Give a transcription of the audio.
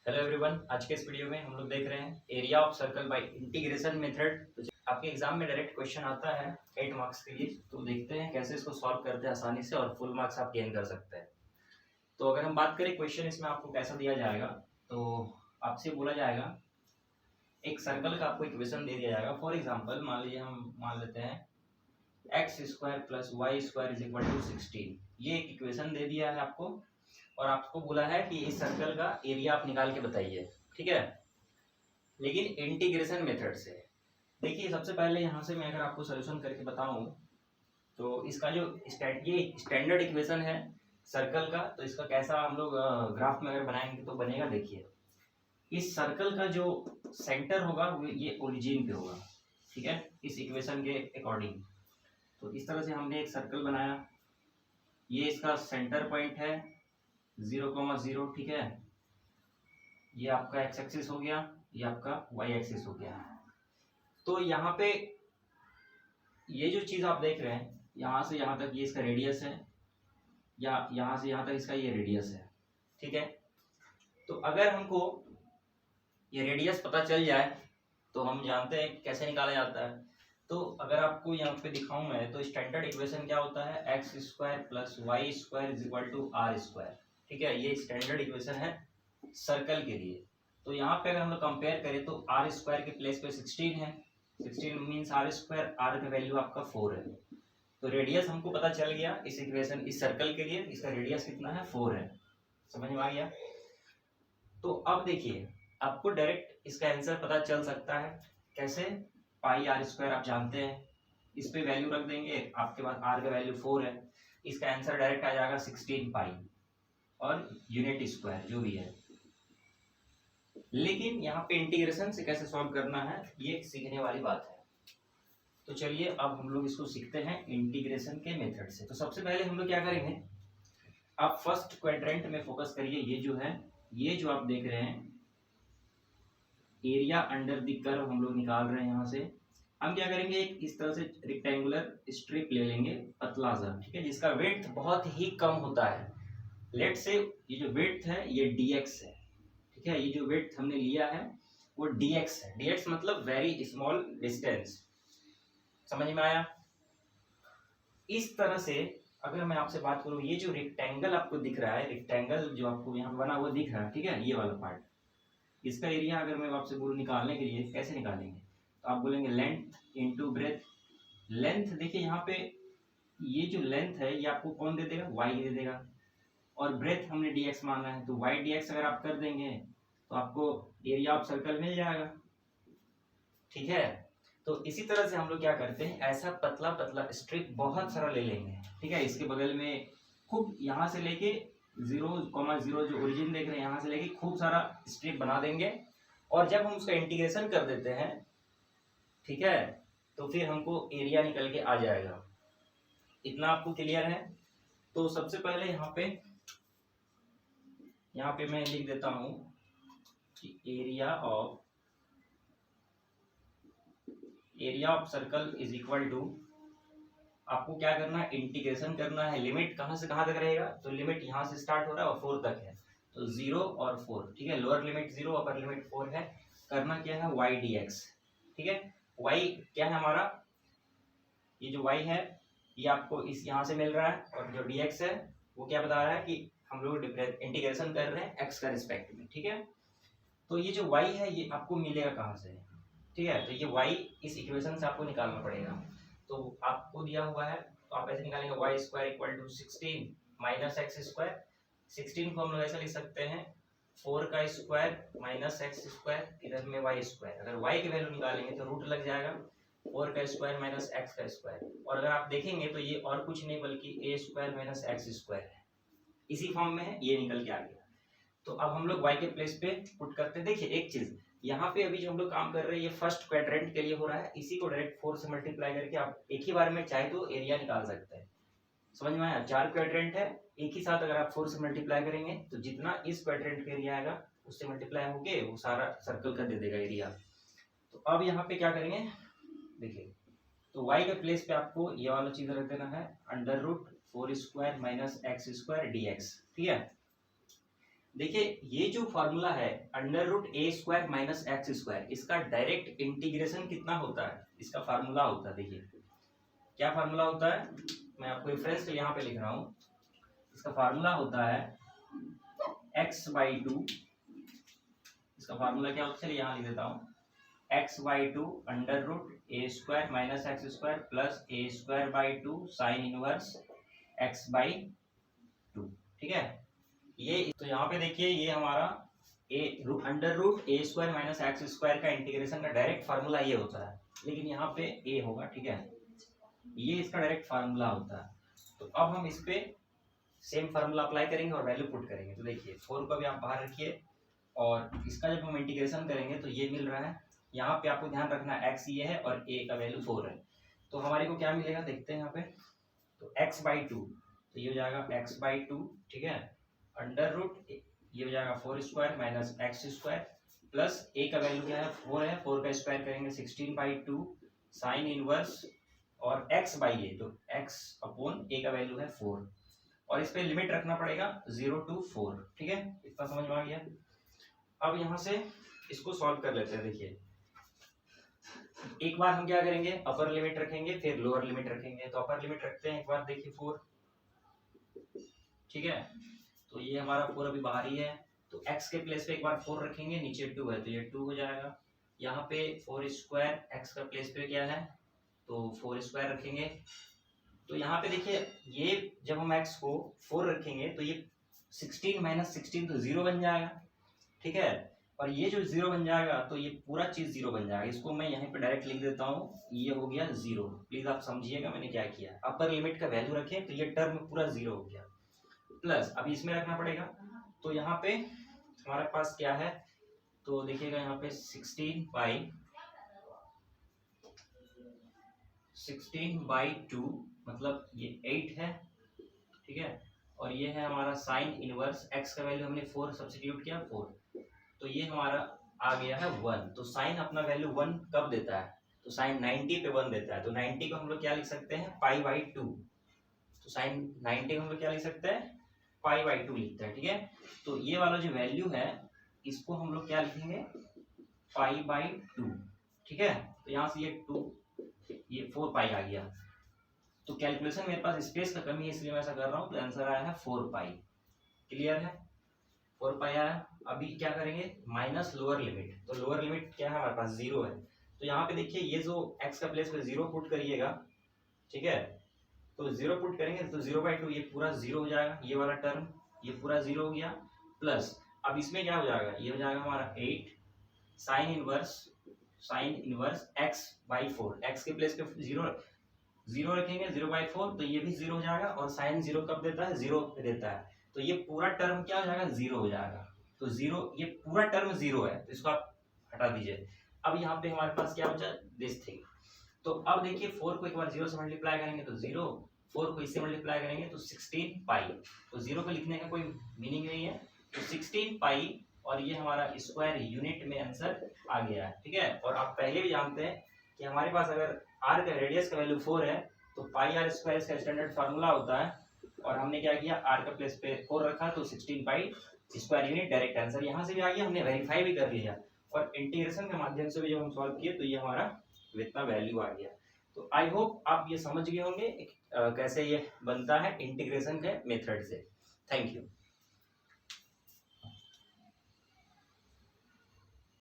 Hello everyone, आज के इस वीडियो में हम लोग देख रहे हैं area of circle by integration method. तो आपके एग्जाम में डायरेक्ट क्वेश्चन आता है 8 मार्क्स के लिए, तो देखते हैं कैसे इसको सॉल्व करते हैं आसानी से और फुल मार्क्स आप गेन कर सकते हैं। तो अगर हम बात करें क्वेश्चन इसमें आपको कैसा दिया जाएगा, तो आपसे बोला जाएगा एक सर्कल का आपको इक्वेशन दे दिया जाएगा। फॉर एग्जाम्पल मान लीजिए हम मान लेते हैं x square plus y square is equal to 16। ये एक इक्वेशन दे दिया है आपको और आपको बोला है कि इस सर्कल का एरिया आप निकाल के बताइए, ठीक है, लेकिन इंटीग्रेशन मेथड से। देखिए सबसे पहले यहाँ से मैं अगर आपको सोल्यूशन करके बताऊं तो इसका जो ये स्टैंडर्ड इक्वेशन है सर्कल का, तो इसका कैसा हम लोग ग्राफ में अगर बनाएंगे तो बनेगा। देखिए इस सर्कल का जो सेंटर होगा वो ये ओरिजिन पे होगा, ठीक है, इस इक्वेशन के अकॉर्डिंग। तो इस तरह से हमने एक सर्कल बनाया, ये इसका सेंटर पॉइंट है 0,0, ठीक है, ये आपका एक्स एक्सिस हो गया, ये आपका वाई एक्सिस हो गया। तो यहाँ पे ये जो चीज आप देख रहे हैं यहाँ से यहाँ तक ये इसका रेडियस है, या यहाँ से यहाँ तक इसका ये रेडियस है, ठीक है। तो अगर हमको ये रेडियस पता चल जाए तो हम जानते हैं कैसे निकाला जाता है। तो अगर आपको यहाँ पे दिखाऊं मैं तो स्टैंडर्ड इक्वेशन क्या होता है, x square plus y square is equal to r square, ठीक है, ये स्टैंडर्ड इक्वेशन है सर्कल के लिए। तो यहाँ पे अगर हम लोग कंपेयर करें तो आर स्क्वायर के प्लेस पे 16 है, 16 मीन्स आर स्क्वायर, आर का वैल्यू आपका 4 है। तो रेडियस हमको पता चल गया इस इक्वेशन, इस सर्कल के लिए इसका रेडियस कितना है, 4 है। समझ में आ गया। तो अब देखिए आपको डायरेक्ट इसका आंसर पता चल सकता है कैसे, पाई आर स्क्वायर आप जानते हैं, इस पे वैल्यू रख देंगे, आपके पास आर का वैल्यू 4 है, इसका आंसर डायरेक्ट आ जाएगा 16 पाई और यूनिट स्क्वायर जो भी है। लेकिन यहाँ पे इंटीग्रेशन से कैसे सॉल्व करना है ये सीखने वाली बात है। तो चलिए अब हम लोग इसको सीखते हैं इंटीग्रेशन के मेथड से। तो सबसे पहले हम लोग क्या करेंगे, आप फर्स्ट क्वाड्रेंट में फोकस करिए। ये जो है, ये जो आप देख रहे हैं एरिया अंडर द कर्व हम लोग निकाल रहे हैं। यहाँ से हम क्या करेंगे, एक इस तरह से रेक्टेंगुलर स्ट्रिप ले लेंगे पतला सा, ठीक है, जिसका विड्थ बहुत ही कम होता है। लेट से ये जो विड्थ है ये dx है, ठीक है, ये जो विड्थ हमने लिया है वो dx है। dx मतलब वेरी स्मॉल डिस्टेंस। समझ में आया। इस तरह से अगर मैं आपसे बात करूं, ये जो रेक्टेंगल आपको दिख रहा है, रेक्टेंगल जो आपको यहाँ बना हुआ दिख रहा है, ठीक है, ये वाला पार्ट, इसका एरिया अगर मैं आपसे बोलूं निकालने के लिए कैसे निकालेंगे, तो आप बोलेंगे लेंथ इंटू ब्रेथ। लेंथ देखिए यहाँ पे ये जो लेंथ है ये आपको कौन दे देगा, y दे देगा, और ब्रेथ हमने dx माना है, तो y dx अगर आप कर देंगे तो आपको एरिया ऑफ सर्कल मिल जाएगा, ठीक है। तो इसी तरह से हम लोग क्या करते हैं, ऐसा पतला पतला स्ट्रिप बहुत सारा ले लेंगे, ठीक है, इसके बगल में खूब यहाँ से लेके 0,0 जो ओरिजिन देख रहे हैं यहाँ से लेके खूब सारा स्ट्रिप बना देंगे। और जब हम उसका इंटीग्रेशन कर देते हैं, ठीक है, तो फिर हमको एरिया निकल के आ जाएगा। इतना आपको क्लियर है। तो सबसे पहले यहाँ पे मैं लिख देता हूं कि area of circle is equal to, आपको क्या करना है, इंटीग्रेशन करना है। लिमिट कहां से कहां तक रहेगा, तो लिमिट यहां से स्टार्ट हो रहा है और 4 तक है, तो 0 और 4, ठीक है, लोअर लिमिट 0 अपर लिमिट 4 है। करना क्या है, y dx, ठीक है, y क्या है हमारा, ये जो y है ये आपको इस यहाँ से मिल रहा है, और जो dx है वो क्या बता रहा है कि हम लोग इंटीग्रेशन कर रहे हैं x का रिस्पेक्ट में, ठीक है। तो ये जो y है ये आपको मिलेगा कहाँ से, ठीक है, तो ये y इस इक्वेशन से आपको निकालना पड़ेगा। तो आपको दिया हुआ है तो आप ऐसे निकालेंगे y square equal to 16 minus x square. 16 को हम लोग ऐसा लिख सकते हैं 4 का स्क्वायर माइनस एक्स स्क्वायर, इधर में y स्क्वायर। अगर y की वैल्यू निकालेंगे तो रूट लग जाएगा 4 का स्क्वायर माइनस एक्स का स्क्वायर, और अगर आप देखेंगे तो ये और कुछ नहीं बल्कि a square minus x square है, इसी फॉर्म में है, ये निकल के आ गया। तो अब हम लोग y के प्लेस पे पुट करते हैं। देखिए एक चीज यहाँ पे अभी जो हम लोग काम कर रहे हैं ये फर्स्ट क्वाड्रेंट के लिए हो रहा है, इसी को डायरेक्ट 4 से मल्टीप्लाई करके आप एक ही बार में चाहे तो एरिया निकाल सकते हैं। समझ में आया, 4 क्वाड्रेंट है, एक ही साथ अगर आप 4 से मल्टीप्लाई करेंगे तो जितना इस क्वाड्रेंट का एरिया आएगा उससे मल्टीप्लाई होके वो सारा सर्कल का दे देगा एरिया। तो अब यहाँ पे क्या करेंगे, देखिए, तो y के प्लेस पे आपको ये वाला चीज रख देना है, under root 4 square minus x square dx, ठीक है। देखिए ये जो फॉर्मूला है √a² माइनस x², इसका डायरेक्ट इंटीग्रेशन कितना होता है, इसका फार्मूला होता है, देखिए क्या फार्मूला होता है, मैं आपको रेफरेंस के यहाँ पे लिख रहा हूँ। इसका फार्मूला होता है x/2, इसका फार्मूला क्या होता है, चलिए यहाँ लिख देता हूँ, x/2 √a² minus x² plus a²/2 sine inverse x/2, ठीक है। ये तो यहाँ पे देखिए ये हमारा √a² माइनस x² का इंटीग्रेशन का डायरेक्ट फार्मूला ये होता है, लेकिन यहाँ पे a होगा, ठीक है, ये इसका डायरेक्ट फार्मूला होता है। तो अब हम इस पे सेम फार्मूला अप्लाई करेंगे और वैल्यू पुट करेंगे। तो देखिए 4 को भी आप बाहर रखिए और इसका जब हम इंटीग्रेशन करेंगे तो ये मिल रहा है, यहाँ पे आपको ध्यान रखना x ये है और a का वैल्यू 4 है। तो हमारे को क्या मिलेगा देखते हैं यहाँ पे, तो x/2, तो ये हो जाएगा x/2, ठीक है, √, ये हो जाएगा 4² माइनस x² प्लस a का वैल्यू क्या है 4 है, 4 का स्क्वायर करेंगे 16/2 साइन इनवर्स और x/a, तो x/a का वैल्यू है 4 और इस पे लिमिट रखना पड़ेगा 0 to 4, ठीक है, इतना समझ में आ गया। अब यहाँ से इसको सॉल्व कर लेते हैं। देखिए एक बार हम क्या करेंगे, अपर लिमिट रखेंगे फिर लोअर लिमिट रखेंगे। तो अपर लिमिट रखते हैं एक बार, देखिए 4, ठीक है, तो ये हमारा 4 अभी बाहर ही है, तो x के प्लेस पे एक बार 4 रखेंगे, नीचे 2 है तो ये 2 हो जाएगा। यहाँ पे 4² x का प्लेस पे क्या है, तो 4² रखेंगे। तो यहाँ पे देखिए ये जब हम x को 4 रखेंगे तो ये 16 माइनस 16 तो 0 बन जाएगा, ठीक है, और ये जो 0 बन जाएगा तो ये पूरा चीज 0 बन जाएगा। इसको मैं यहाँ पे डायरेक्ट लिख देता हूँ, ये हो गया 0। प्लीज आप समझिएगा मैंने क्या किया, अपर लिमिट का वैल्यू रखें तो ये टर्म पूरा 0 हो गया, प्लस अब इसमें रखना पड़ेगा। तो यहाँ पे हमारे पास क्या है, तो देखिएगा यहाँ पे 16/2 मतलब ये 8 है, ठीक है, और ये है हमारा साइन इनवर्स x का वैल्यू हमने 4 सब्स्टिट्यूट किया 4, तो ये हमारा आ गया है 1। तो साइन अपना वैल्यू 1 कब देता है, तो साइन 90 पे 1 देता है। तो 90 को हम लोग क्या लिख सकते हैं π/2, तो साइन 90 को हम लोग क्या लिख सकते हैं π/2 लिखते हैं, ठीक है। तो ये वाला जो वैल्यू है इसको हम लोग क्या लिखेंगे π/2, ठीक है। तो यहाँ से ये 2 ये 4 पाई आ गया। तो कैलकुलेशन मेरे पास स्पेस का कमी है इसलिए मैं ऐसा कर रहा हूँ, तो आंसर आया है 4 पाई। क्लियर है, 4 पाई आया। अभी क्या करेंगे माइनस लोअर लिमिट, तो लोअर लिमिट क्या है हमारे पास 0 है। तो यहाँ पे देखिए ये जो x का प्लेस पे 0 पुट करिएगा, ठीक है, तो 0 पुट करेंगे तो 0/2 ये पूरा 0 हो जाएगा, ये वाला टर्म ये पूरा 0 हो गया, प्लस अब इसमें क्या हो जाएगा, ये हो जाएगा हमारा 8 साइन इनवर्स x/4, x के प्लेस पे 0 रखेंगे 0/4 तो ये भी 0 हो जाएगा, और साइन 0 कब देता है 0 पे देता है, तो ये पूरा टर्म क्या हो जाएगा 0 हो जाएगा। तो 0 ये पूरा टर्म 0 है, तो इसको आप हटा दीजिए। अब यहाँ पे हमारे पास क्या बचा दिस थिंग। तो अब देखिए 4 को एक बार 0 से मल्टीप्लाई करेंगे तो 0, 4 को इससे मल्टीप्लाई करेंगे तो 16 पाई, तो 0 को लिखने का कोई मीनिंग नहीं है, तो 16 पाई और ये हमारा स्क्वायर यूनिट में आंसर आ गया है, ठीक है। और आप पहले भी जानते हैं कि हमारे पास अगर r का रेडियस का वैल्यू 4 है तो πr² इसका स्टैंडर्ड फार्मूला होता है, और हमने क्या किया r का प्लेस पे 4 रखा तो 16 pi square unit direct answer यहाँ से भी आ गया, हमने वेरीफाई भी कर लिया, और इंटीग्रेशन के माध्यम से भी जब हम सॉल्व किए तो ये हमारा इतना वैल्यू आ गया। तो आई होप आप ये समझ गए होंगे कैसे ये बनता है इंटीग्रेशन के मेथड से। Thank you.